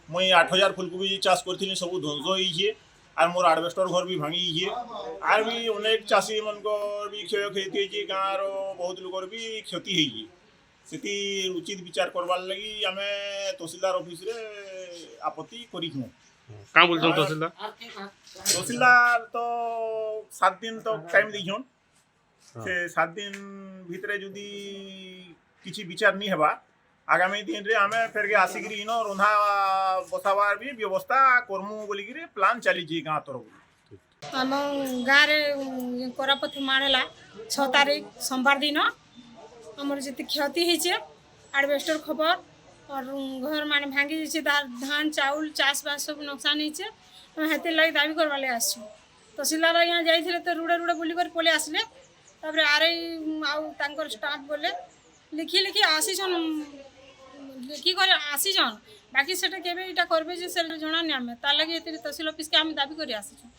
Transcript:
मुई 8,000 फुलकोबी चाष करी सब ध्वंस होइए আর মোর আড়বেস্টর ঘর বি ভাঙি গিয়ে আর বি অনেক চাষী মনকর বি ক্ষয়ক্ষতি হয়েছে গাঁর বহুত লোকর বি ক্ষতি হয়েছে সেটি উচিত বিচার করবার লাগি আমি তহসিলদার অফিসে আপত্তি করিছু। কাঁ বলছেন তহসিলদার? তহসিলদার তো 7 দিন তো টাইম দিছন, সে 7 দিন ভিতরে যদি কিছু বিচার নি হবা আগামী দিন রে আমি ফেরকে আসিকি ইন রন্ধা বসাবার বি ব্যবস্থা করমু বলিকি প্লান চালিছি গাঁ তরফ। आम गाँव कोरापथ मारेला 6 तारीख सोमवार दिन आमर जी क्षति होइए आडबेस्टर खबर और घर माने भांगी जाइए धान चाउल चाष बास सब नुकसान होइए हेतिर लगे दाबी करवा लगे आसु। तहसीलदार यहाँ जाइए तो रुड़े रुड़े बुलिक पलि आसले तापर आर आउर स्टाफ बोले लिखी लिखी आसीछन लिखी कर आसीछन बाकी सेटा केबे इटा करबे जे से जणानी आमे तार लगे तहसील ऑफिस के आम दाबी करी आसीछन।